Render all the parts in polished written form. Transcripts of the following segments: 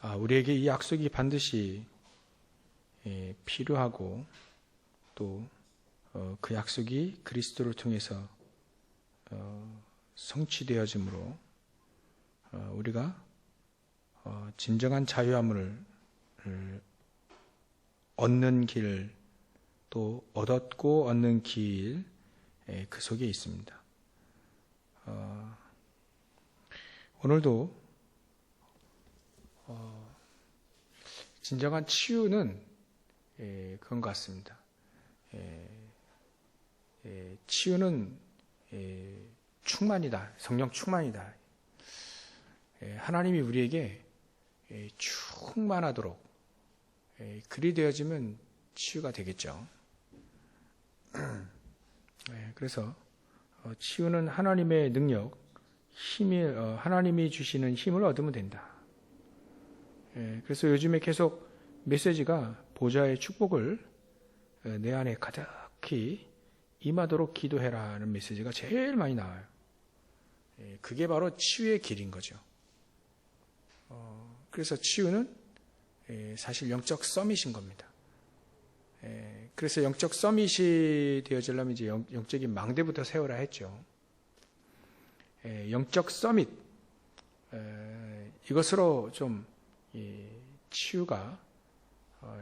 우리에게 이 약속이 반드시 필요하고 또 그 약속이 그리스도를 통해서 성취되어지므로 우리가 진정한 자유함을 얻는 길, 또 얻었고 얻는 길, 그 속에 있습니다. 오늘도 진정한 치유는 그런 것 같습니다. 치유는 충만이다. 성령 충만이다. 하나님이 우리에게 충만하도록 그리 되어지면 치유가 되겠죠. 그래서 치유는 하나님의 능력, 하나님이 주시는 힘을 얻으면 된다. 그래서 요즘에 계속 메시지가 보좌의 축복을 내 안에 가득히 임하도록 기도해라는 메시지가 제일 많이 나와요. 그게 바로 치유의 길인 거죠. 그래서 치유는 사실 영적 서밋인 겁니다. 그래서 영적 서밋이 되어지려면 이제 영적인 망대부터 세워라 했죠. 영적 서밋, 이것으로 좀 치유가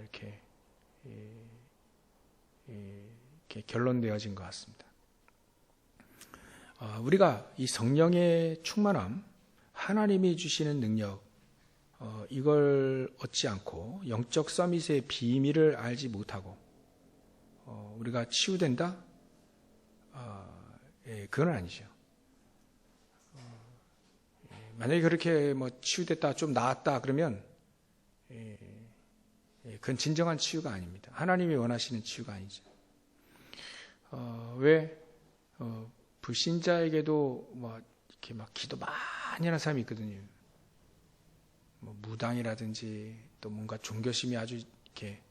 이렇게 결론되어진 것 같습니다. 우리가 이 성령의 충만함, 하나님이 주시는 능력, 이걸 얻지 않고 영적 서밋의 비밀을 알지 못하고 우리가 치유된다? 그건 아니죠. 만약에 그렇게 치유됐다, 좀 나았다 그러면 그건 진정한 치유가 아닙니다. 하나님이 원하시는 치유가 아니죠. 왜 불신자에게도 이렇게 기도 많이 하는 사람이 있거든요. 무당이라든지 또 뭔가 종교심이 아주 이렇게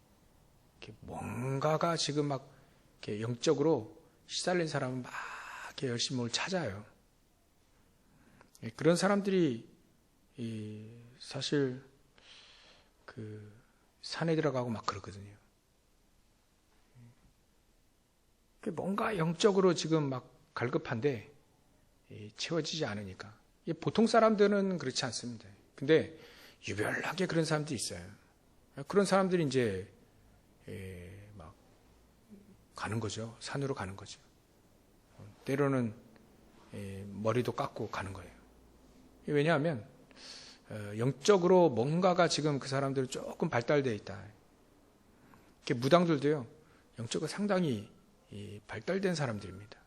뭔가가 지금 이렇게 영적으로 시달린 사람은 막 이렇게 열심히 뭘 찾아요. 그런 사람들이 사실 그 산에 들어가고 막 그러거든요. 뭔가 영적으로 지금 막 갈급한데 채워지지 않으니까. 보통 사람들은 그렇지 않습니다. 근데 유별나게 그런 사람들이 있어요. 그런 사람들이 이제 막 가는 거죠. 산으로 가는 거죠. 때로는 머리도 깎고 가는 거예요. 왜냐하면 영적으로 뭔가가 지금 그 사람들은 조금 발달되어 있다. 이렇게 무당들도요, 영적으로 상당히 발달된 사람들입니다.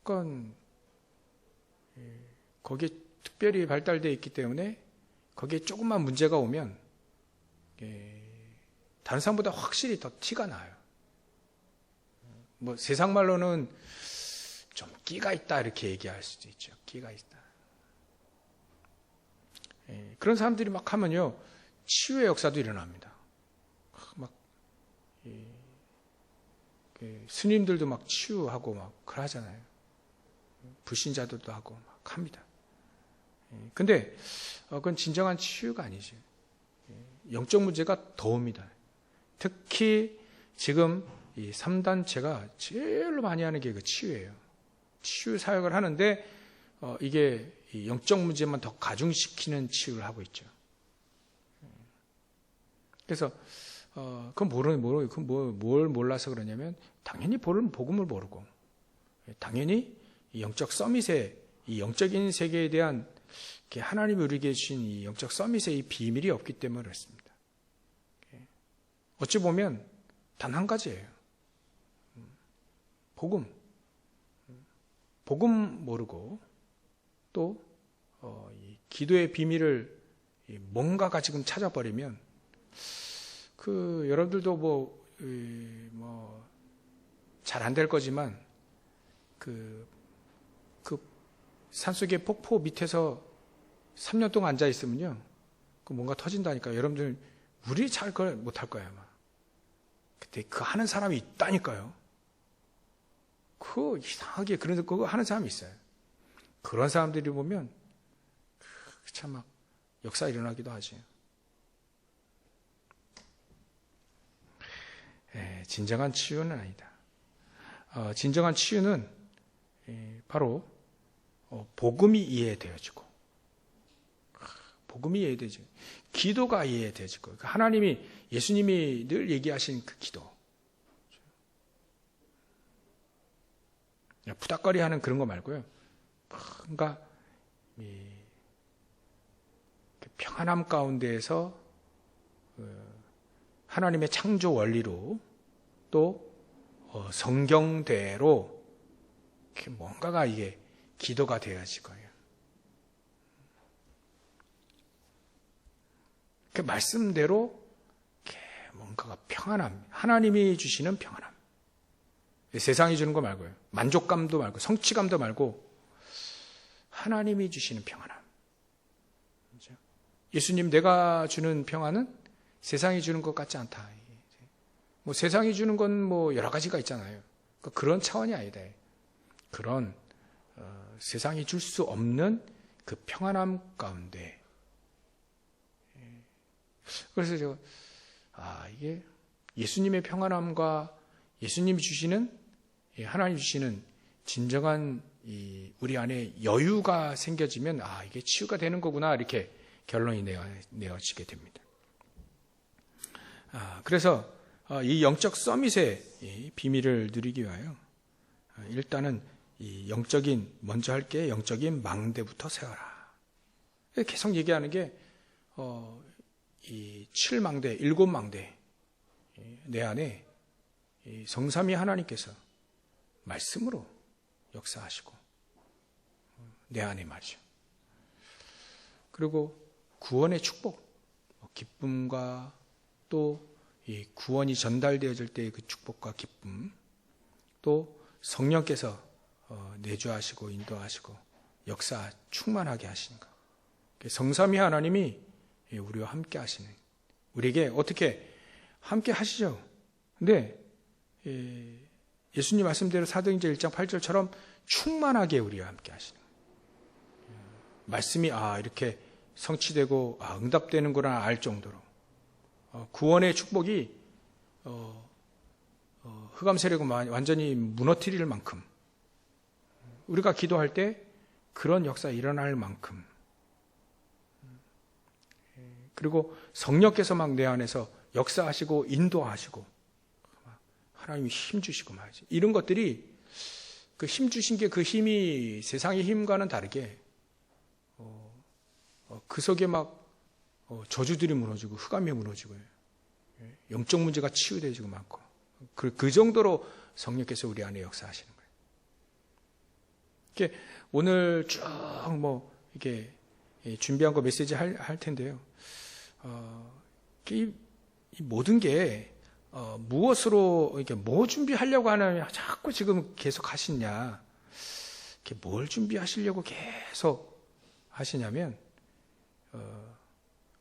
그러니까 거기에 특별히 발달되어 있기 때문에 거기에 조금만 문제가 오면 다른 사람보다 확실히 더 티가 나요. 세상 말로는 좀 끼가 있다 이렇게 얘기할 수도 있죠. 끼가 있다. 그런 사람들이 막 하면요, 치유의 역사도 일어납니다. 스님들도 막 치유하고 막 그러잖아요. 불신자들도 하고 막 합니다. 근데 그건 진정한 치유가 아니죠. 영적 문제가 더 옵니다. 특히 지금 이 3단체가 제일 많이 하는 게 그 치유예요. 치유 사역을 하는데 이게 영적 문제만 더 가중시키는 치유를 하고 있죠. 그래서 그건 뭘 몰라서 그러냐면 당연히 복음을 모르고 당연히 이 영적 서밋의 이 영적인 세계에 대한 하나님이 우리에게 주신 이 영적 서밋의 이 비밀이 없기 때문에 그렇습니다. 어찌 보면 단 한 가지예요. 복음 모르고 또 이 기도의 비밀을 뭔가가 지금 찾아버리면 여러분들도 잘 안 될 거지만 그 산속의 폭포 밑에서 3년 동안 앉아 있으면요, 뭔가 터진다니까. 여러분들 우리 잘 걸 못할 거예요 아마. 그때 그 하는 사람이 있다니까요. 이상하게 그거 하는 사람이 있어요. 그런 사람들이 보면 참 막 역사 일어나기도 하지. 진정한 치유는 아니다. 진정한 치유는 바로 복음이 이해되어지고, 복음이 이해되지. 기도가 이해되지고, 그러니까 하나님이, 예수님이 늘 얘기하신 그 기도. 푸닥거리 하는 그런 거 말고요. 뭔가 평안함 가운데에서 하나님의 창조 원리로 또 성경대로 뭔가가 이게 기도가 되어질 거예요. 그 말씀대로 뭔가가 평안함, 하나님이 주시는 평안함. 세상이 주는 거 말고요. 만족감도 말고 성취감도 말고 하나님이 주시는 평안함. 예수님, 내가 주는 평안은 세상이 주는 것 같지 않다. 뭐 세상이 주는 건 뭐 여러 가지가 있잖아요. 그런 차원이 아니다. 그런 세상이 줄 수 없는 그 평안함 가운데. 그래서 제가 이게 예수님의 평안함과 예수님이 주시는, 하나님 주시는 진정한 우리 안에 여유가 생겨지면 이게 치유가 되는 거구나, 이렇게 결론이 내어지게 됩니다. 그래서 이 영적 서밋의 비밀을 누리기 위하여 일단은 이 먼저 할 게 영적인 망대부터 세워라. 계속 얘기하는 게 이 7망대, 7망대 내 안에 성삼위 하나님께서 말씀으로 역사하시고 내 안에 말이죠. 그리고 구원의 축복, 기쁨과 또 이 구원이 전달되어질 때의 그 축복과 기쁨, 또 성령께서 내주하시고 인도하시고 역사 충만하게 하시는 것. 성삼위 하나님이 우리와 함께 하시는, 우리에게 어떻게 함께 하시죠. 근데 예수님 말씀대로 사도행전 1장 8절처럼 충만하게 우리와 함께 하시는 거예요. 말씀이 이렇게 성취되고 응답되는구나 알 정도로 구원의 축복이 흑암 세력을 완전히 무너뜨릴 만큼, 우리가 기도할 때 그런 역사 일어날 만큼, 그리고 성령께서 막 내 안에서 역사하시고 인도하시고 하나님이 힘 주시고 말이지. 이런 것들이 그 힘 주신 게 그 힘이 세상의 힘과는 다르게 그 속에 막 저주들이 무너지고 흑암이 무너지고 영적 문제가 치유되지고 많고 그 정도로 성령께서 우리 안에 역사하시는 거예요. 이렇게 오늘 쭉 이렇게 준비한 거 메시지 할 텐데요. 이 모든 게 무엇으로 이렇게 뭐 준비하려고 하느냐 자꾸 지금 계속 하시냐, 이렇게 뭘 준비하시려고 계속 하시냐면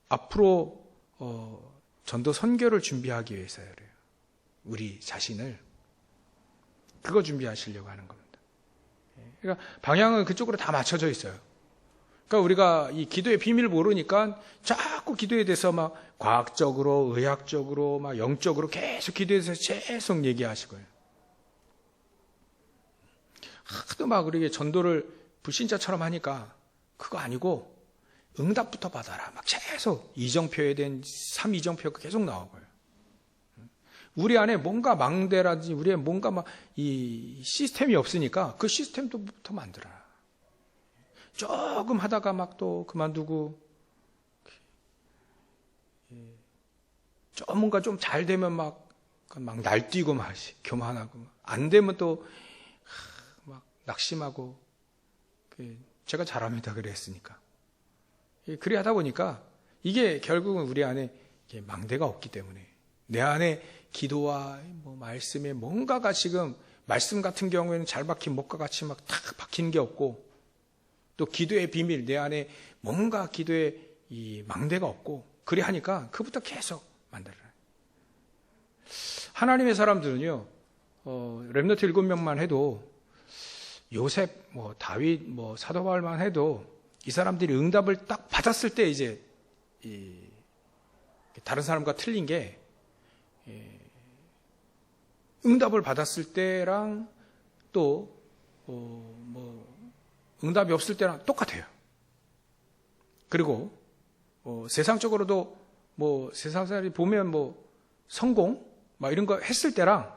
앞으로 전도 선교를 준비하기 위해서요. 우리 자신을 그거 준비하시려고 하는 겁니다. 그러니까 방향은 그쪽으로 다 맞춰져 있어요. 그러니까 우리가 이 기도의 비밀을 모르니까 자꾸 기도에 대해서 막 과학적으로, 의학적으로, 막 영적으로 계속 기도에 대해서 계속 얘기하시고요. 하도 막 우리에게 전도를 불신자처럼 하니까 그거 아니고 응답부터 받아라. 막 계속 이정표에 대한 3이정표가 계속 나오고요. 우리 안에 뭔가 망대라든지 우리의 뭔가 막 이 시스템이 없으니까 그 시스템부터 만들어라. 조금 하다가 막 또 그만두고, 뭔가 좀 잘 되면 막 날뛰고 막 교만하고, 안 되면 또 막 낙심하고, 제가 잘합니다 그랬으니까. 그리 하다 보니까 이게 결국은 우리 안에 망대가 없기 때문에 내 안에 기도와 말씀에 뭔가가 지금 말씀 같은 경우에는 잘 박힌 목과 같이 막 탁 박히는 게 없고, 또 기도의 비밀, 내 안에 뭔가 기도의 이 망대가 없고, 그리 하니까 그부터 계속 만들어요. 하나님의 사람들은요, 렘넌트 7명만 해도, 요셉, 다윗, 사도 바울만 해도 이 사람들이 응답을 딱 받았을 때 이제 다른 사람과 틀린 게 응답을 받았을 때랑 또 응답이 없을 때랑 똑같아요. 그리고 세상적으로도 세상 사람이 보면 성공 막 이런 거 했을 때랑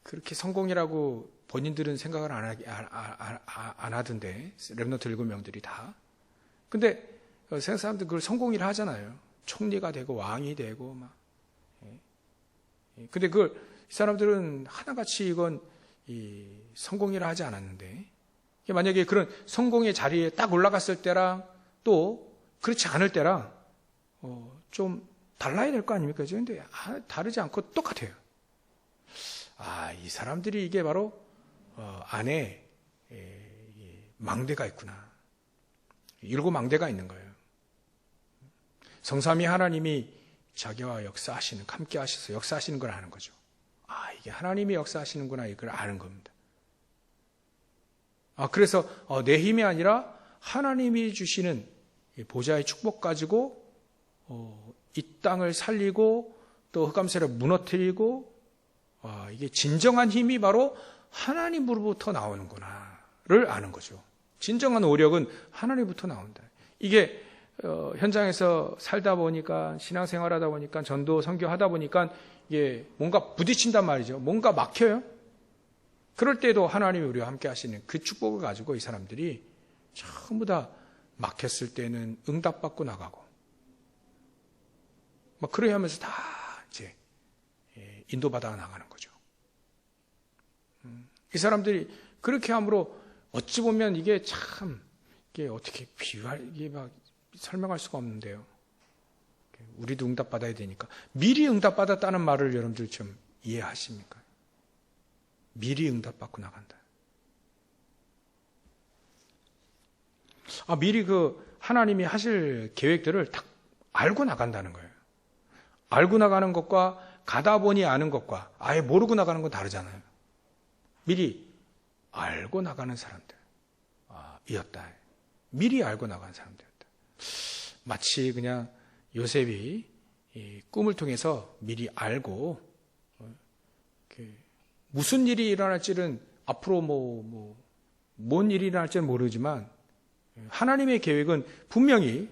그렇게 성공이라고 본인들은 생각을 안 하던데 렘넌트 7명들이 다. 근데 세상 사람들 그걸 성공이라 하잖아요. 총리가 되고 왕이 되고 막. 근데 이 사람들은 하나같이 이건 성공이라 하지 않았는데, 만약에 그런 성공의 자리에 딱 올라갔을 때랑 또 그렇지 않을 때랑 좀 달라야 될 거 아닙니까? 근데 다르지 않고 똑같아요. 이 사람들이 이게 바로 안에 망대가 있구나. 7 망대가 있는 거예요. 성삼위 하나님이 자기와 역사하시는, 함께 하셔서 역사하시는 걸 아는 거죠. 이게 하나님이 역사하시는구나, 이걸 아는 겁니다. 그래서 내 힘이 아니라 하나님이 주시는 보좌의 축복 가지고 이 땅을 살리고 또 흑암세를 무너뜨리고, 이게 진정한 힘이 바로 하나님으로부터 나오는구나를 아는 거죠. 진정한 오력은 하나님부터 나온다. 이게 현장에서 살다 보니까, 신앙생활하다 보니까, 전도 선교하다 보니까 이게 뭔가 부딪힌단 말이죠. 뭔가 막혀요. 그럴 때도 하나님이 우리와 함께 하시는 그 축복을 가지고 이 사람들이 전부 다 막혔을 때는 응답받고 나가고, 그래 하면서 다 이제 인도받아 나가는 거죠. 이 사람들이 그렇게 함으로 어찌 보면 이게 어떻게 이게 막 설명할 수가 없는데요. 우리도 응답받아야 되니까. 미리 응답받았다는 말을 여러분들 좀 이해하십니까? 미리 응답받고 나간다. 미리 하나님이 하실 계획들을 딱 알고 나간다는 거예요. 알고 나가는 것과 가다 보니 아는 것과 아예 모르고 나가는 건 다르잖아요. 미리 알고 나가는 사람들. 이었다. 미리 알고 나가는 사람들이었다. 마치 그냥 요셉이 꿈을 통해서 미리 알고 무슨 일이 일어날지는 앞으로 뭔 일이 일어날지는 모르지만 하나님의 계획은 분명히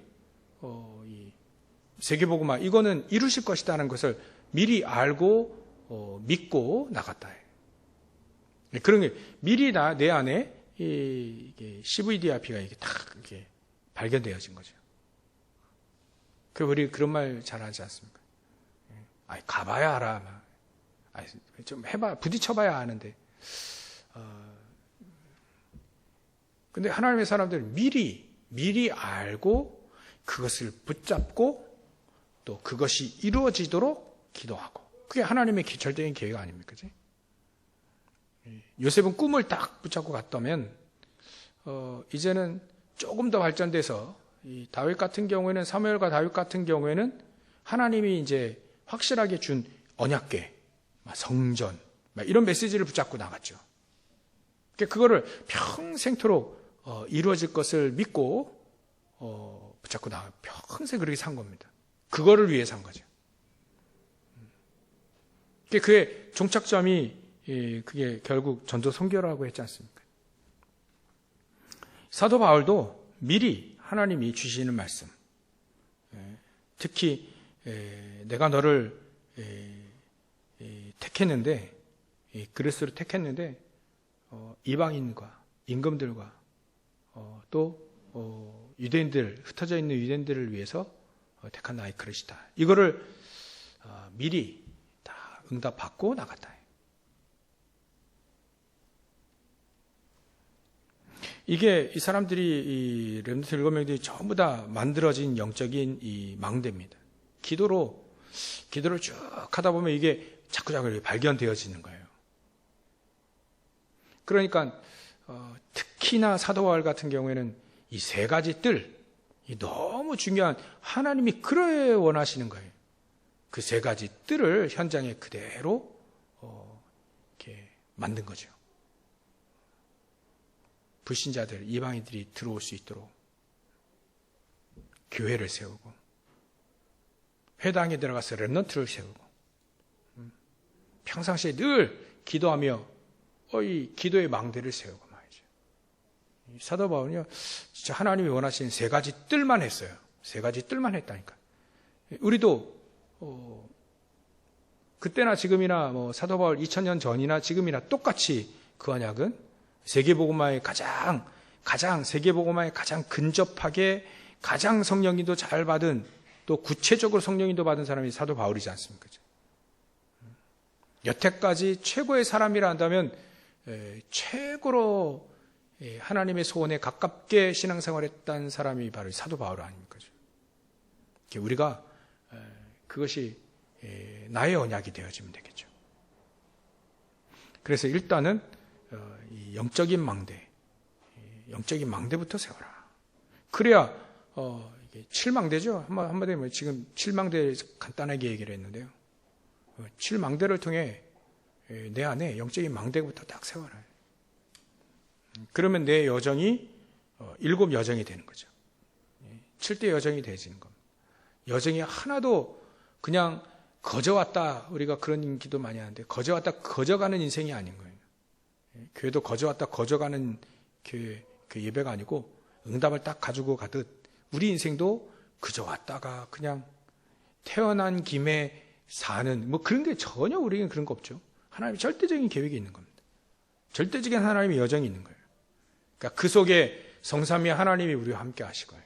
세계복음화 이거는 이루실 것이다는 것을 미리 알고 믿고 나갔다. 그런 게 미리 내 안에 이게 CVDIP가 이게 딱 이렇게 발견되어진 거죠. 우리 그런 말 잘 하지 않습니까? 가봐야 알아. 좀 해봐, 부딪혀봐야 아는데. 근데 하나님의 사람들은 미리 알고 그것을 붙잡고 또 그것이 이루어지도록 기도하고. 그게 하나님의 기철적인 계획 아닙니까? 그치? 요셉은 꿈을 딱 붙잡고 갔다면, 이제는 조금 더 발전돼서, 이 다윗 같은 경우에는, 사무엘과 다윗 같은 경우에는 하나님이 이제 확실하게 준 언약궤, 성전, 이런 메시지를 붙잡고 나갔죠. 그거를 평생토록 이루어질 것을 믿고 붙잡고 나가 평생 그렇게 산 겁니다. 그거를 위해 산 거죠. 그의 종착점이 그게 결국 전도 선교라고 했지 않습니까? 사도 바울도 미리 하나님이 주시는 말씀, 특히 내가 너를 택했는데, 그리스도를 택했는데 이방인과 임금들과 또 유대인들, 흩어져 있는 유대인들을 위해서 택한 나의 그릇이다. 이거를 미리 다 응답받고 나갔다. 이게 이 사람들이, 이 렘넌트 7명들이 전부 다 만들어진 영적인 이 망대입니다. 기도를 쭉 하다 보면 이게 자꾸자꾸 발견되어지는 거예요. 그러니까 특히나 사도 바울 같은 경우에는 이 3가지 뜰, 이 너무 중요한, 하나님이 그래 원하시는 거예요. 그 3가지 뜰을 현장에 그대로 이렇게 만든 거죠. 불신자들, 이방인들이 들어올 수 있도록. 교회를 세우고, 회당에 들어가서 렘넌트를 세우고, 평상시에 늘 기도하며 이 기도의 망대를 세우고 말이죠. 사도 바울은요, 진짜 하나님이 원하시는 세 가지 뜰만 했어요. 세 가지 뜰만 했다니까. 우리도 그때나 지금이나 사도 바울 2000년 전이나 지금이나 똑같이 그 언약은 세계복음화에 가장 세계복음화에 가장 근접하게 가장 성령님도 잘 받은, 또 구체적으로 성령님도 받은 사람이 사도 바울이지 않습니까? 여태까지 최고의 사람이라 한다면 최고로 하나님의 소원에 가깝게 신앙생활했던 사람이 바로 사도 바울 아닙니까? 우리가 그것이 나의 언약이 되어지면 되겠죠. 그래서 일단은 이 영적인 망대부터 세워라. 그래야 이게 7망대죠. 한마디로 뭐 지금 7망대 간단하게 얘기를 했는데요. 7망대를 통해 내 안에 영적인 망대부터 딱 세워라. 그러면 내 여정이 7 여정이 되는 거죠. 7대 여정이 되어지는 겁니다. 여정이 하나도 그냥 거저왔다, 우리가 그런 기도 많이 하는데 거저왔다 거저가는 인생이 아닌 거예요. 교회도 거저왔다 거저가는 그 예배가 아니고 응답을 딱 가지고 가듯 우리 인생도 그저 왔다가 그냥 태어난 김에 사는 뭐 그런 게 전혀 우리에게는 그런 거 없죠. 하나님의 절대적인 계획이 있는 겁니다. 절대적인 하나님의 여정이 있는 거예요. 그러니까 그 속에 성삼위 하나님이 우리와 함께 하실 거예요.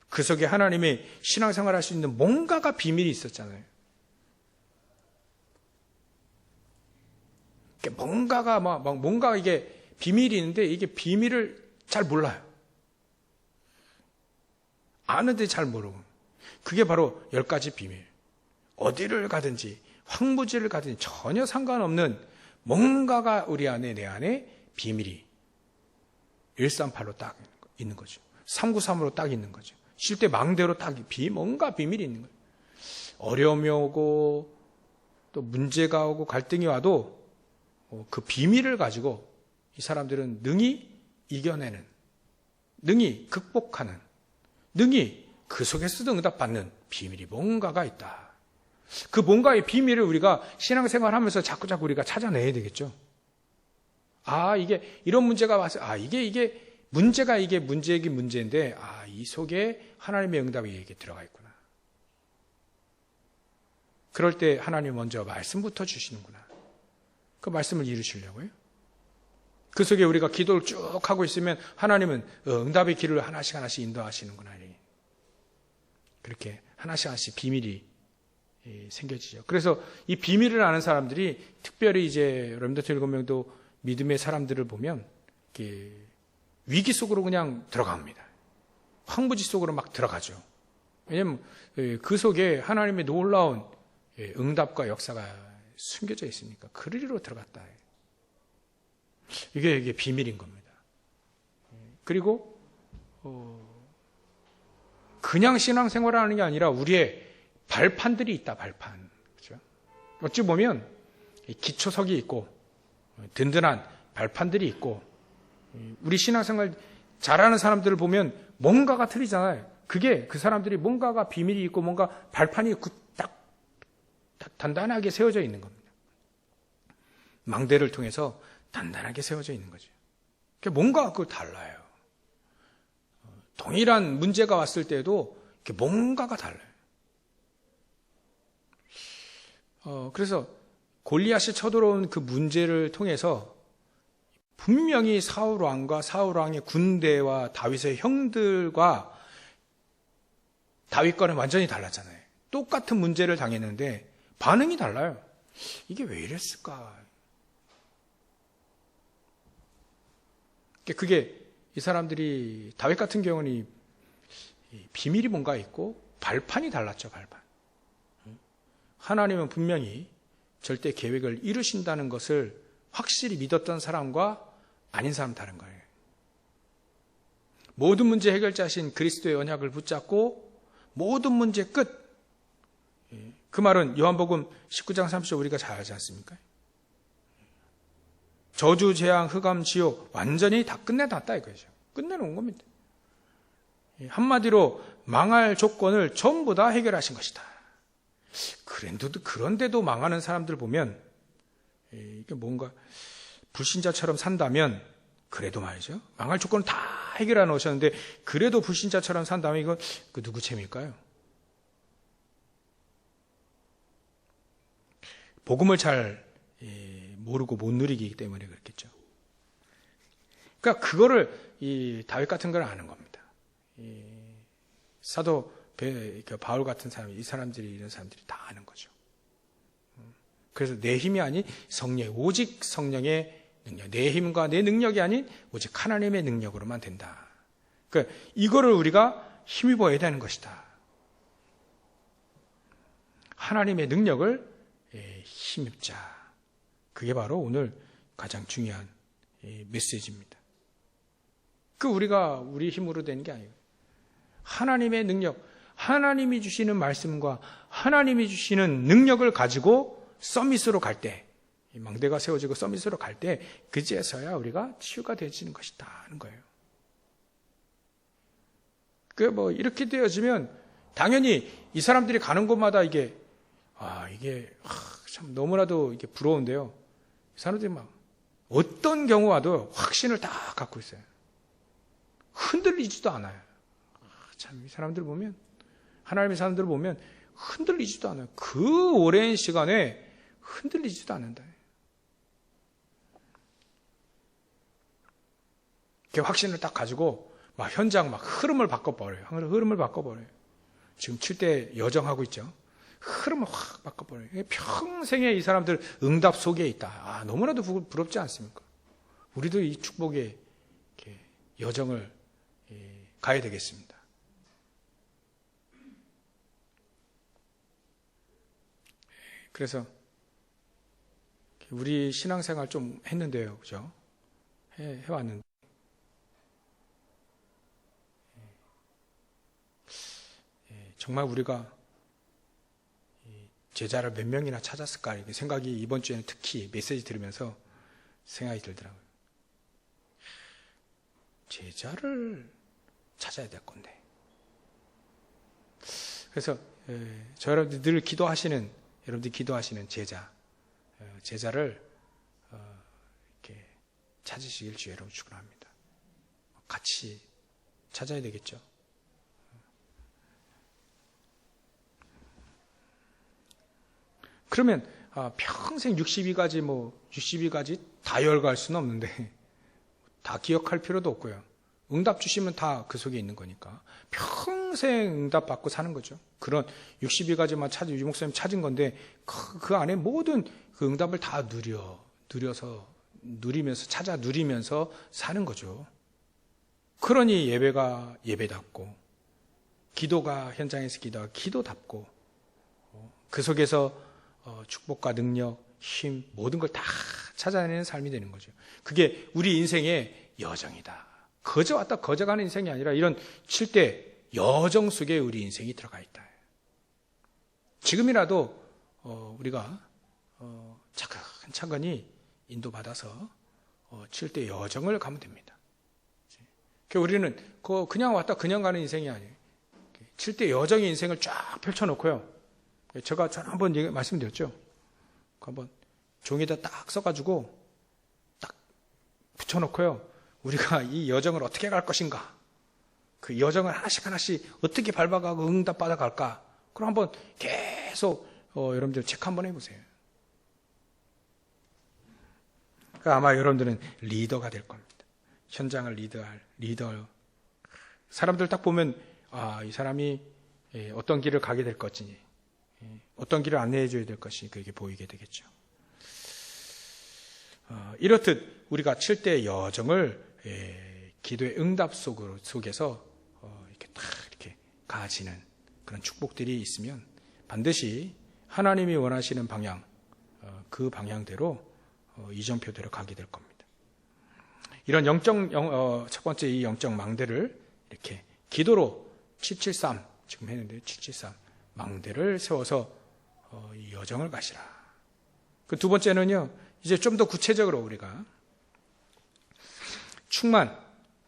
그 속에 하나님의 신앙생활 할 수 있는 뭔가가 비밀이 있었잖아요. 뭔가 이게 비밀이 있는데 이게 비밀을 잘 몰라요. 아는데 잘 모르고. 그게 바로 10가지 비밀. 어디를 가든지 황무지를 가든지 전혀 상관없는 뭔가가 우리 안에 내 안에 비밀이 138로 딱 있는 거죠. 393으로 딱 있는 거죠. 쉴 때 망대로 딱 뭔가 비밀이 있는 거예요. 어려움이 오고 또 문제가 오고 갈등이 와도 그 비밀을 가지고 이 사람들은 능히 이겨내는, 능히 극복하는, 능히 그 속에서도 응답받는 비밀이 뭔가가 있다. 그 뭔가의 비밀을 우리가 신앙생활하면서 자꾸 우리가 찾아내야 되겠죠. 이게 이런 문제가 왔어요. 이게 문제가 이게 문제이긴 문제인데 이 속에 하나님의 응답이 이게 들어가 있구나. 그럴 때 하나님 먼저 말씀부터 주시는구나. 그 말씀을 이루시려고요. 그 속에 우리가 기도를 쭉 하고 있으면 하나님은 응답의 길을 하나씩 인도하시는구나. 그렇게 하나씩 비밀이 생겨지죠. 그래서 이 비밀을 아는 사람들이 특별히 이제 렘넌트 7명도 믿음의 사람들을 보면 위기 속으로 그냥 들어갑니다. 황무지 속으로 막 들어가죠. 왜냐하면 그 속에 하나님의 놀라운 응답과 역사가 숨겨져 있으니까 그리로 들어갔다. 이게 비밀인 겁니다. 그리고 그냥 신앙생활을 하는 게 아니라 우리의 발판들이 있다. 발판. 그렇죠? 어찌 보면 기초석이 있고 든든한 발판들이 있고 우리 신앙생활 잘하는 사람들을 보면 뭔가가 틀리잖아요. 그게 그 사람들이 뭔가가 비밀이 있고 뭔가 발판이 딱 단단하게 세워져 있는 겁니다. 망대를 통해서 단단하게 세워져 있는 거죠. 뭔가 달라요. 동일한 문제가 왔을 때도 뭔가가 달라요. 그래서 골리앗이 쳐들어온 그 문제를 통해서 분명히 사울왕과 사울왕의 군대와 다윗의 형들과 다윗과는 완전히 달랐잖아요. 똑같은 문제를 당했는데 반응이 달라요. 이게 왜 이랬을까? 그게 이 사람들이 다윗 같은 경우는 비밀이 뭔가 있고 발판이 달랐죠. 발판. 하나님은 분명히 절대 계획을 이루신다는 것을 확실히 믿었던 사람과 아닌 사람 다른 거예요. 모든 문제 해결자신 그리스도의 언약을 붙잡고 모든 문제 끝. 그 말은 요한복음 19장 30절 우리가 잘 알지 않습니까? 저주, 재앙, 흑암, 지옥 완전히 다 끝내놨다 이거죠. 끝내놓은 겁니다. 한마디로 망할 조건을 전부 다 해결하신 것이다. 그런데도 망하는 사람들 보면 이게 뭔가 불신자처럼 산다면 그래도 말이죠. 망할 조건을 다 해결해 놓으셨는데 그래도 불신자처럼 산다면 이거 누구 죄일까요? 복음을 잘 모르고 못 누리기 때문에 그렇겠죠. 그러니까 그거를 이 다윗 같은 걸 아는 겁니다. 사도 바울 같은 사람, 이 사람들이 이런 사람들이 다 아는 거죠. 그래서 내 힘이 아닌 성령, 오직 성령의 능력, 내 힘과 내 능력이 아닌 오직 하나님의 능력으로만 된다. 그러니까 이거를 우리가 힘입어야 되는 것이다. 하나님의 능력을 힘입자. 그게 바로 오늘 가장 중요한 메시지입니다. 우리가 우리 힘으로 되는 게 아니에요. 하나님의 능력, 하나님이 주시는 말씀과 하나님이 주시는 능력을 가지고 서밋으로 갈 때, 망대가 세워지고 서밋으로 갈 때, 그제서야 우리가 치유가 되어지는 것이다 하는 거예요. 이렇게 되어지면 당연히 이 사람들이 가는 곳마다 이게 참 너무나도 이게 부러운데요. 이 사람들이 어떤 경우 와도 확신을 다 갖고 있어요. 흔들리지도 않아요. 참, 이 사람들 보면, 하나님의 사람들을 보면 흔들리지도 않아요. 그 오랜 시간에 흔들리지도 않는다. 그 확신을 딱 가지고 현장 흐름을 바꿔버려요. 흐름을 바꿔버려요. 지금 7대 여정하고 있죠. 흐름을 확 바꿔버려요. 평생에 이 사람들 응답 속에 있다. 너무나도 부럽지 않습니까? 우리도 이 축복의 여정을 가야 되겠습니다. 그래서 우리 신앙생활 좀 했는데요, 그죠? 해왔는데 정말 우리가 제자를 몇 명이나 찾았을까 이렇게 생각이 이번 주에는 특히 메시지 들으면서 생각이 들더라고요. 제자를 찾아야 될 건데. 그래서 저 여러분들 늘 여러분들이 기도하시는 제자를 이렇게 찾으시길 주의 이름으로 축원합니다. 같이 찾아야 되겠죠. 그러면 평생 62가지 다 열갈 수는 없는데 다 기억할 필요도 없고요. 응답 주시면 다 그 속에 있는 거니까 평생 응답 받고 사는 거죠. 그런 62가지만 유 목사님 찾은 건데 그 안에 모든 그 응답을 다 누리면서 찾아 누리면서 사는 거죠. 그러니 예배가 예배답고 기도가 현장에서 기도가 기도답고 그 속에서 축복과 능력, 힘 모든 걸 다 찾아내는 삶이 되는 거죠. 그게 우리 인생의 여정이다. 거저 왔다 거저 가는 인생이 아니라 이런 7대 여정 속에 우리 인생이 들어가 있다. 지금이라도 우리가 차근차근히 인도받아서 7대 여정을 가면 됩니다. 우리는 그냥 왔다 그냥 가는 인생이 아니에요. 7대 여정의 인생을 쫙 펼쳐놓고요. 제가 한번 말씀드렸죠. 한번 종이에다 딱 써가지고 딱 붙여놓고요. 우리가 이 여정을 어떻게 갈 것인가? 그 여정을 하나씩 어떻게 밟아가고 응답 받아갈까? 그럼 한번 계속 여러분들 체크 한번 해보세요. 아마 여러분들은 리더가 될 겁니다. 현장을 리더할 리더. 사람들 딱 보면 이 사람이 어떤 길을 가게 될 것이니 어떤 길을 안내해 줘야 될 것이 그게 보이게 되겠죠. 이렇듯 우리가 7대 여정을 기도의 응답 속에서 이렇게 딱 이렇게 가지는 그런 축복들이 있으면 반드시 하나님이 원하시는 방향, 그 방향대로 이정표대로 가게 될 겁니다. 이런 첫 번째 이 영적 망대를 이렇게 기도로 773 지금 했는데 773 망대를 세워서 이 여정을 가시라. 그 두 번째는요, 이제 좀 더 구체적으로 우리가 충만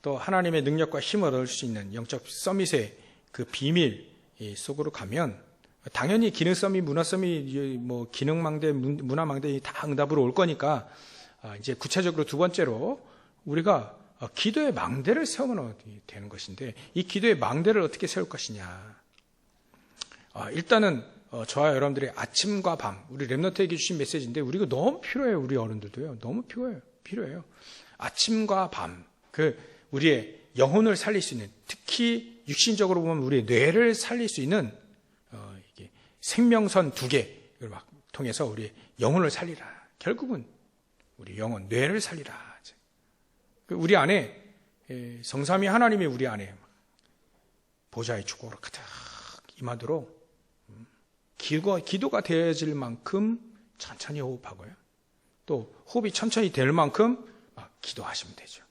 또 하나님의 능력과 힘을 얻을 수 있는 영적 서밋의 그 비밀 속으로 가면 당연히 기능 서밋, 문화 서밋, 뭐 기능망대, 문화망대 다 응답으로 올 거니까 이제 구체적으로 두 번째로 우리가 기도의 망대를 세우면 되는 것인데 이 기도의 망대를 어떻게 세울 것이냐. 일단은 저와 여러분들이 아침과 밤 우리 렘넌트에게 주신 메시지인데 우리가 너무 필요해요. 우리 어른들도요. 너무 필요해요. 아침과 밤 우리의 영혼을 살릴 수 있는 특히 육신적으로 보면 우리의 뇌를 살릴 수 있는 이게 생명선 2개를 막 통해서 우리의 영혼을 살리라. 결국은 우리 영혼, 뇌를 살리라. 우리 안에 성삼위 하나님이 우리 안에 보좌의 축복으로 가득 임하도록 기도가 되어질 만큼 천천히 호흡하고요. 또 호흡이 천천히 될 만큼 기도하시면 되죠.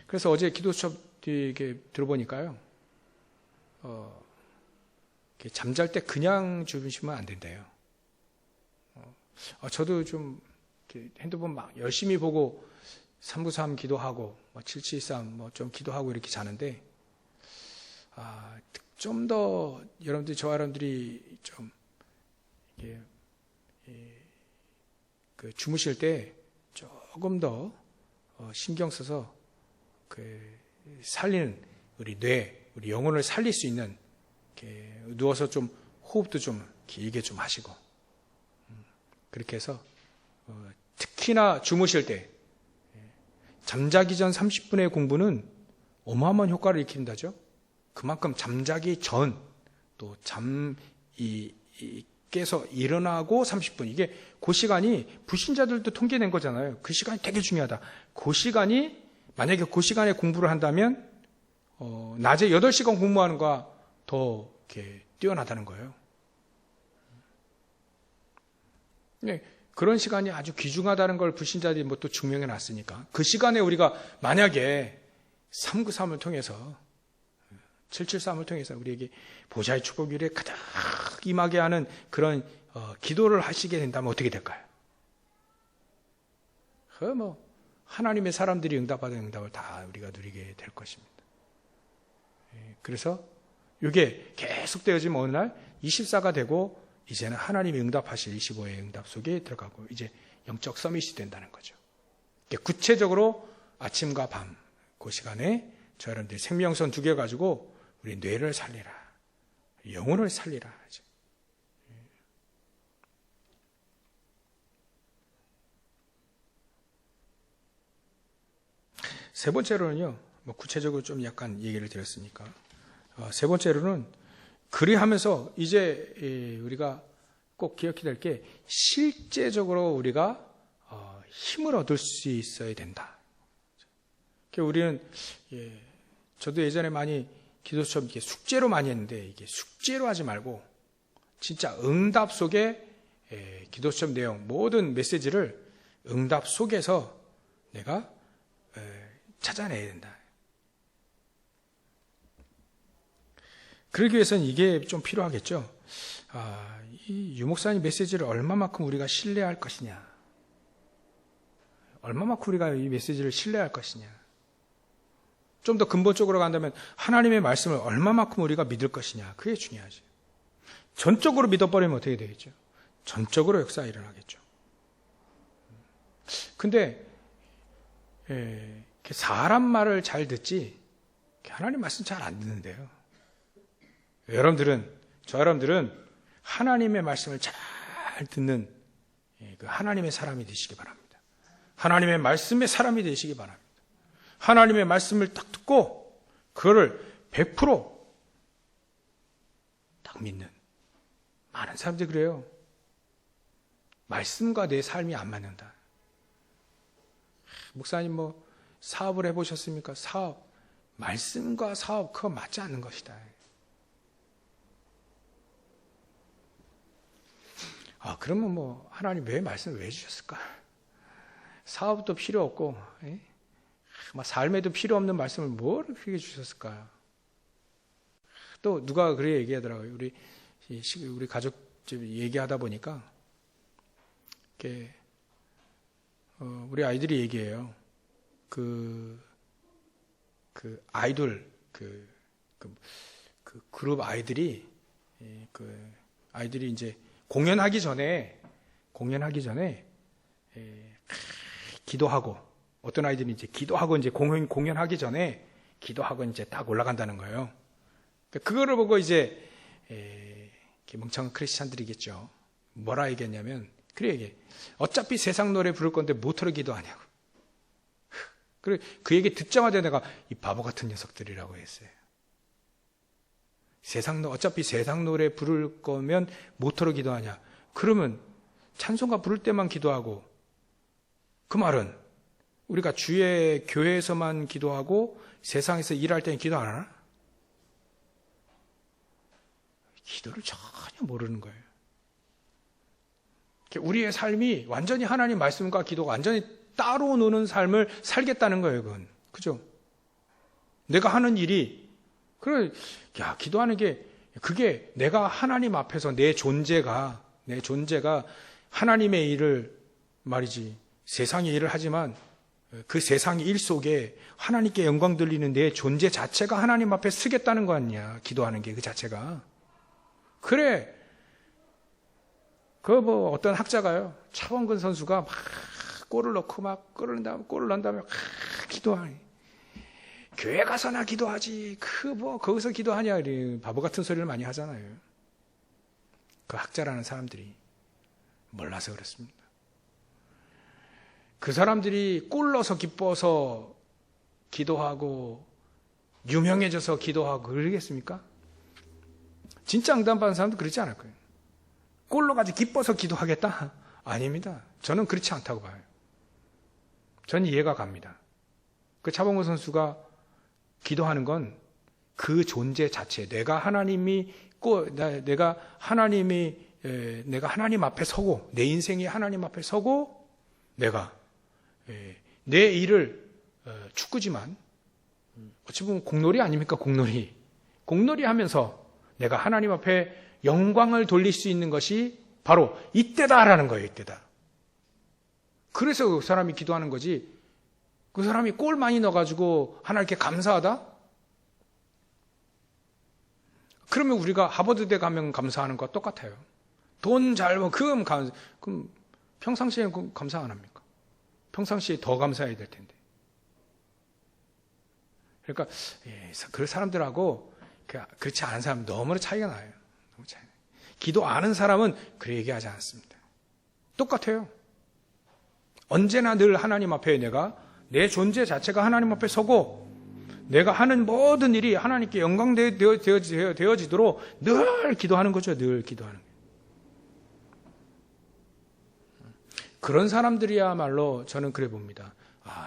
그래서 어제 기도 수업 이렇게 들어보니까요. 잠잘 때 그냥 주무시면 안 된대요. 저도 좀 핸드폰 막 열심히 보고 393 기도하고 773 좀 기도하고 이렇게 자는데 좀 더 여러분들이 저와 여러분들이 좀 주무실 때 조금 더 신경 써서 살리는 우리 뇌, 우리 영혼을 살릴 수 있는 누워서 좀 호흡도 좀 길게 좀 하시고 그렇게 해서 특히나 주무실 때 잠자기 전 30분의 공부는 어마어마한 효과를 일으킨다죠. 그만큼 잠자기 전 또 깨서 일어나고 30분 이게 그 시간이 불신자들도 통계낸 거잖아요. 그 시간이 되게 중요하다. 그 시간이 만약에 그 시간에 공부를 한다면 낮에 8시간 공부하는 것과 더 이렇게 뛰어나다는 거예요. 네, 그런 시간이 아주 귀중하다는 걸 불신자들이 또 증명해 놨으니까 그 시간에 우리가 만약에 393을 통해서 773을 통해서 우리에게 보좌의 축복 위에 가득 임하게 하는 그런 기도를 하시게 된다면 어떻게 될까요? 하나님의 사람들이 응답받은 응답을 다 우리가 누리게 될 것입니다. 그래서 이게 계속되어지면 어느 날 24가 되고 이제는 하나님이 응답하실 25의 응답 속에 들어가고 이제 영적 서밋이 된다는 거죠. 구체적으로 아침과 밤 그 시간에 저 여러분들이 생명선 2개 가지고 우리 뇌를 살리라. 영혼을 살리라. 세 번째로는요. 구체적으로 좀 약간 얘기를 드렸으니까. 세 번째로는 그리하면서 이제 우리가 꼭 기억해야 될 게 실제적으로 우리가 힘을 얻을 수 있어야 된다. 우리는 저도 예전에 많이 기도 수업 이렇게 숙제로 많이 했는데 이게 숙제로 하지 말고 진짜 응답 속에 기도 수업 내용 모든 메시지를 응답 속에서 내가 찾아내야 된다. 그러기 위해서는 이게 좀 필요하겠죠. 이 유목사님 메시지를 얼마만큼 우리가 신뢰할 것이냐. 얼마만큼 우리가 이 메시지를 신뢰할 것이냐. 좀 더 근본적으로 간다면 하나님의 말씀을 얼마만큼 우리가 믿을 것이냐. 그게 중요하죠. 전적으로 믿어버리면 어떻게 되겠죠? 전적으로 역사가 일어나겠죠. 근데 사람 말을 잘 듣지 하나님 말씀 잘 안 듣는데요. 저 여러분들은 하나님의 말씀을 잘 듣는 그 하나님의 사람이 되시기 바랍니다. 하나님의 말씀의 사람이 되시기 바랍니다. 하나님의 말씀을 딱 듣고 그거를 100% 딱 믿는 많은 사람들이 그래요. 말씀과 내 삶이 안 맞는다. 목사님 사업을 해보셨습니까? 사업, 말씀과 사업 그거 맞지 않는 것이다. 그러면 하나님 왜 말씀을 왜 주셨을까? 사업도 필요 없고 삶에도 필요 없는 말씀을 뭘 그렇게 주셨을까? 또 누가 그렇게 얘기하더라고요. 우리 가족 얘기하다 보니까 우리 아이들이 얘기해요. 아이돌, 그룹 아이들이, 아이들이 이제 공연하기 전에, 기도하고, 어떤 아이들이 이제 기도하고 이제 공연하기 전에 기도하고 이제 딱 올라간다는 거예요. 그거를 보고 이제, 멍청한 크리스찬들이겠죠. 뭐라 얘기했냐면, 그래 얘기해. 어차피 세상 노래 부를 건데 뭐하러 기도하냐고. 그래, 그 얘기 듣자마자 내가 이 바보 같은 녀석들이라고 했어요. 어차피 세상 노래 부를 거면 뭐하러 기도하냐. 그러면 찬송가 부를 때만 기도하고, 그 말은 우리가 주의 교회에서만 기도하고 세상에서 일할 때는 기도 안 하나? 기도를 전혀 모르는 거예요. 우리의 삶이 완전히 하나님 말씀과 기도가 완전히 따로 노는 삶을 살겠다는 거예요, 그건. 그죠? 내가 하는 일이, 기도하는 게, 그게 내가 하나님 앞에서 내 존재가 하나님의 일을 말이지, 세상의 일을 하지만 그 세상의 일 속에 하나님께 영광 돌리는 내 존재 자체가 하나님 앞에 서겠다는 거 아니야, 기도하는 게 그 자체가. 그래. 어떤 학자가요, 차범근 선수가 막 골을 넣고 막 골을 넣은 다음에 기도하니. 교회 가서나 기도하지. 거기서 기도하냐. 바보 같은 소리를 많이 하잖아요. 그 학자라는 사람들이 몰라서 그렇습니다. 그 사람들이 골 넣어서 기뻐서 기도하고 유명해져서 기도하고 그러겠습니까? 진짜 응답받은 사람도 그렇지 않을 거예요. 골로 가지고 기뻐서 기도하겠다? 아닙니다. 저는 그렇지 않다고 봐요. 전 이해가 갑니다. 그 차범근 선수가 기도하는 건 그 존재 자체, 내가 하나님 앞에 서고, 내 인생이 하나님 앞에 서고, 내가 내 일을 축구지만 어찌 보면 공놀이 아닙니까? 공놀이 하면서 내가 하나님 앞에 영광을 돌릴 수 있는 것이 바로 이때다라는 거예요. 이때다. 그래서 그 사람이 기도하는 거지. 그 사람이 골 많이 넣어가지고 하나님께 감사하다? 그러면 우리가 하버드대 가면 감사하는 것과 똑같아요. 돈 잘 벌면 그럼 평상시에는 감사 안 합니까? 평상시에 더 감사해야 될 텐데. 그러니까 그 사람들하고 그렇지 않은 사람은 너무나 차이가 나요. 너무 차이. 기도 안 하는 사람은 그렇게 얘기하지 않습니다. 똑같아요. 언제나 늘 하나님 앞에 내 존재 자체가 하나님 앞에 서고 내가 하는 모든 일이 하나님께 영광 되어지도록 늘 기도하는 거죠. 늘 기도하는 거예요. 그런 사람들이야말로 저는 그래 봅니다.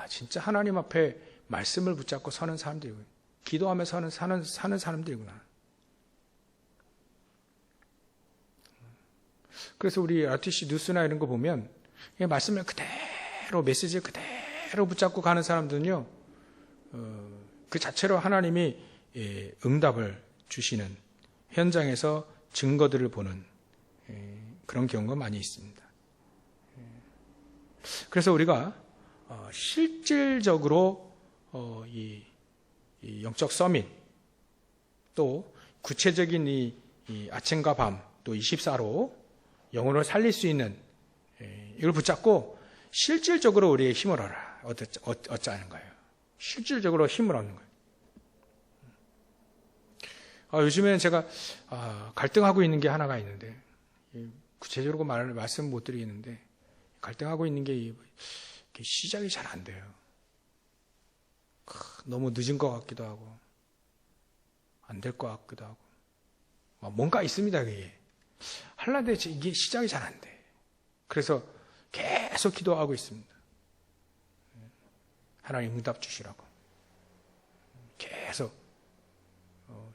진짜 하나님 앞에 말씀을 붙잡고 서는 사람들이고요. 기도하며 사는 사람들이구나. 그래서 우리 RTC 뉴스나 이런 거 보면 말씀을 그대로 메시지를 그대로 붙잡고 가는 사람들은요. 그 자체로 하나님이 응답을 주시는 현장에서 증거들을 보는 그런 경우가 많이 있습니다. 그래서 우리가 실질적으로 이 영적 서밋 또 구체적인 이 아침과 밤 또 24로 영혼을 살릴 수 있는 이걸 붙잡고 실질적으로 우리의 힘을 얻자는 거예요. 실질적으로 힘을 얻는 거예요. 요즘에는 제가 갈등하고 있는 게 하나가 있는데 구체적으로 말씀 못 드리겠는데 갈등하고 있는 게 시작이 잘 안 돼요. 너무 늦은 것 같기도 하고 안 될 것 같기도 하고 뭔가 있습니다. 그게 하려는데 이게 시작이 잘 안 돼. 그래서 계속 기도하고 있습니다. 하나님 응답 주시라고 계속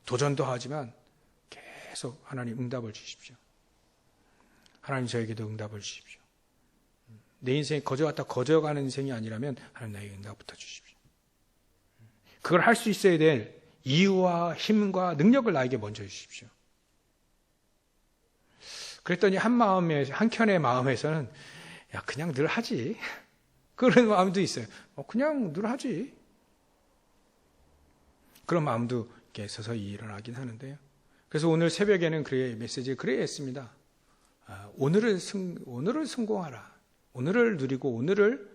도전도 하지만 계속 하나님 응답을 주십시오. 하나님 저에게도 응답을 주십시오. 내 인생이 거저가는 인생이 아니라면 하나님 나에게 응답부터 주십시오. 그걸 할 수 있어야 될 이유와 힘과 능력을 나에게 먼저 주십시오. 그랬더니 한켠의 마음에서는 그냥 늘 하지. 그런 마음도 있어요. 그냥 늘 하지. 그런 마음도 이렇게 서서히 일어나긴 하는데요. 그래서 오늘 새벽에는 그의 메시지를 그래야 했습니다. 오늘을 성공하라. 오늘을 누리고 오늘을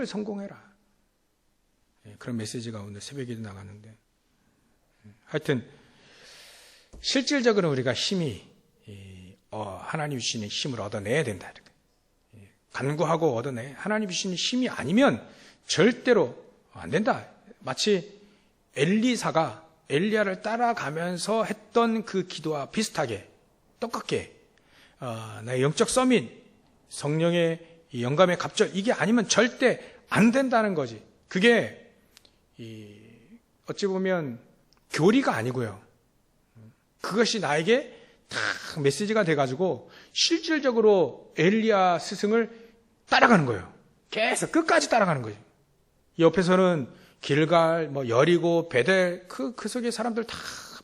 성공해라. 그런 메시지가 오늘 새벽에도 나가는데, 하여튼 실질적으로 우리가 힘이 하나님 주시는 힘을 얻어내야 된다. 간구하고 얻어내. 하나님 주시는 힘이 아니면 절대로 안 된다. 마치 엘리사가 엘리야를 따라가면서 했던 그 기도와 비슷하게 똑같게 나의 영적 서밋, 성령의 영감의 갑절, 이게 아니면 절대 안 된다는 거지. 그게 어찌 보면 교리가 아니고요. 그것이 나에게 딱 메시지가 돼가지고 실질적으로 엘리야 스승을 따라가는 거예요. 계속 끝까지 따라가는 거예요. 옆에서는 길갈, 여리고, 베델, 그 속에 사람들 다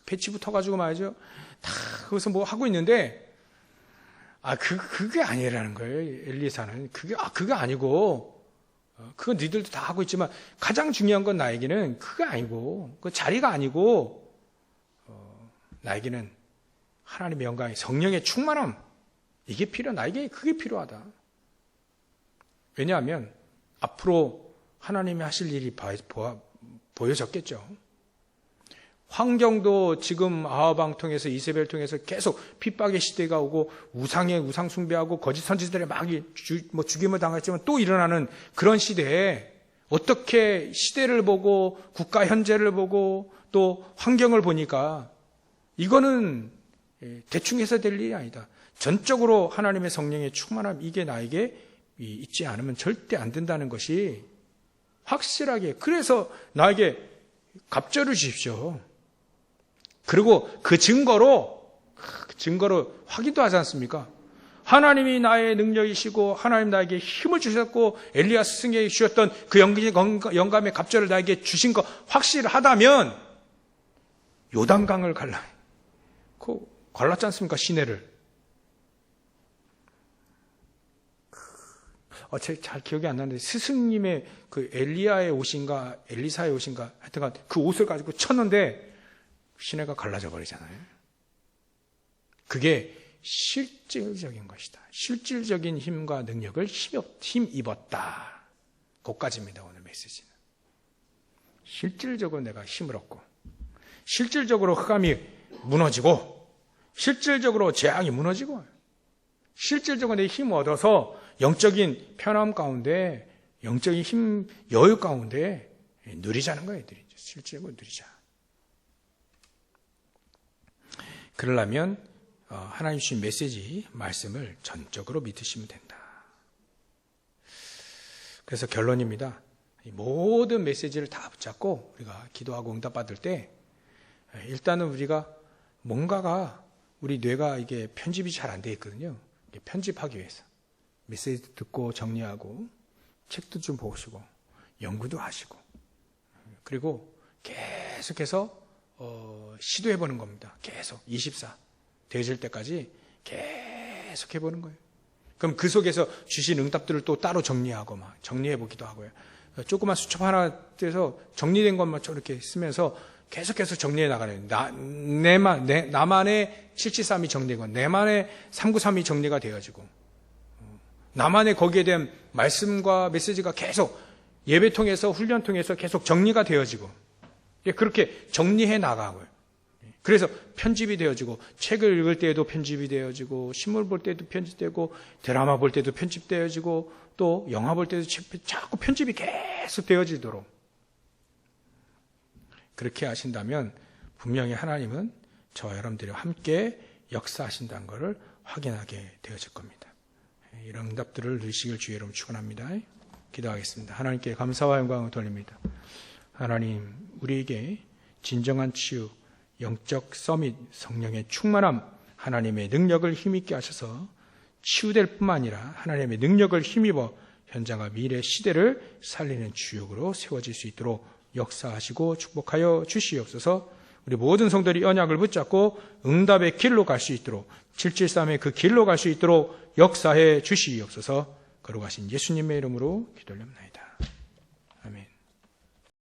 배치 붙어가지고 말이죠. 다 거기서 뭐 하고 있는데, 그게 아니라는 거예요. 엘리사는. 그게 아니고, 그건 니들도 다 하고 있지만, 가장 중요한 건 나에게는 그게 아니고, 그 자리가 아니고, 나에게는 하나님의 영광의 성령의 충만함, 이게 나에게 그게 필요하다. 왜냐하면, 앞으로 하나님이 하실 일이 보여졌겠죠. 환경도 지금 아하방 통해서 이세벨 통해서 계속 핍박의 시대가 오고 우상 숭배하고 거짓 선지자들이 막 죽임을 당했지만 또 일어나는 그런 시대에 어떻게 시대를 보고 국가 현재를 보고 또 환경을 보니까 이거는 대충 해서 될 일이 아니다. 전적으로 하나님의 성령의 충만함, 이게 나에게 있지 않으면 절대 안 된다는 것이 확실하게, 그래서 나에게 갑절을 주십시오. 그리고 그 증거로 확인도 하지 않습니까? 하나님이 나의 능력이시고 하나님 나에게 힘을 주셨고 엘리야 스승에게 주셨던 그 영감의 갑절을 나에게 주신 거 확실하다면 요단강을 갈랐지 않습니까? 시내를. 잘 기억이 안 나는데 스승님의 그 엘리야의 옷인가 엘리사의 옷인가 하여튼간 그 옷을 가지고 쳤는데 시내가 갈라져 버리잖아요. 그게 실질적인 것이다. 실질적인 힘과 능력을 힘입었다. 그것까지입니다. 오늘 메시지는. 실질적으로 내가 힘을 얻고 실질적으로 흑암이 무너지고 실질적으로 재앙이 무너지고 실질적으로 내 힘을 얻어서 영적인 편함 가운데, 영적인 힘, 여유 가운데 누리자는 거예요. 실제로 누리자. 그러려면 하나님 주신 메시지, 말씀을 전적으로 믿으시면 된다. 그래서 결론입니다. 모든 메시지를 다 붙잡고 우리가 기도하고 응답받을 때 일단은 우리가 뭔가가 우리 뇌가 이게 편집이 잘 안 돼 있거든요. 편집하기 위해서. 메시지 듣고 정리하고 책도 좀 보시고 연구도 하시고 그리고 계속해서 시도해 보는 겁니다. 계속 24 되어질 때까지 계속 해보는 거예요. 그럼 그 속에서 주신 응답들을 또 따로 정리하고 막 정리해 보기도 하고요. 조그만 수첩 하나 떼서 정리된 것만 저렇게 쓰면서 계속해서 정리해 나가는 나만의 773이 정리되고 내만의 393이 정리가 되어지고 나만의 거기에 대한 말씀과 메시지가 계속 예배 통해서 훈련 통해서 계속 정리가 되어지고 그렇게 정리해 나가고요. 그래서 편집이 되어지고 책을 읽을 때에도 편집이 되어지고 신문 볼 때도 편집되고 드라마 볼 때도 편집되어지고 또 영화 볼 때도 자꾸 편집이 계속 되어지도록 그렇게 하신다면 분명히 하나님은 저와 여러분들과 함께 역사하신다는 것을 확인하게 되어질 겁니다. 이런 응답들을 누리시길 주의 이름으로 축원합니다. 기도하겠습니다. 하나님께 감사와 영광을 돌립니다. 하나님, 우리에게 진정한 치유, 영적 서밋, 성령의 충만함, 하나님의 능력을 힘있게 하셔서 치유될 뿐만 아니라 하나님의 능력을 힘입어 현장과 미래 시대를 살리는 주역으로 세워질 수 있도록 역사하시고 축복하여 주시옵소서. 우리 모든 성도들이 언약을 붙잡고 응답의 길로 갈 수 있도록 773의 그 길로 갈 수 있도록 역사해 주시옵소서. 거룩하신 예수님의 이름으로 기도올렵나이다.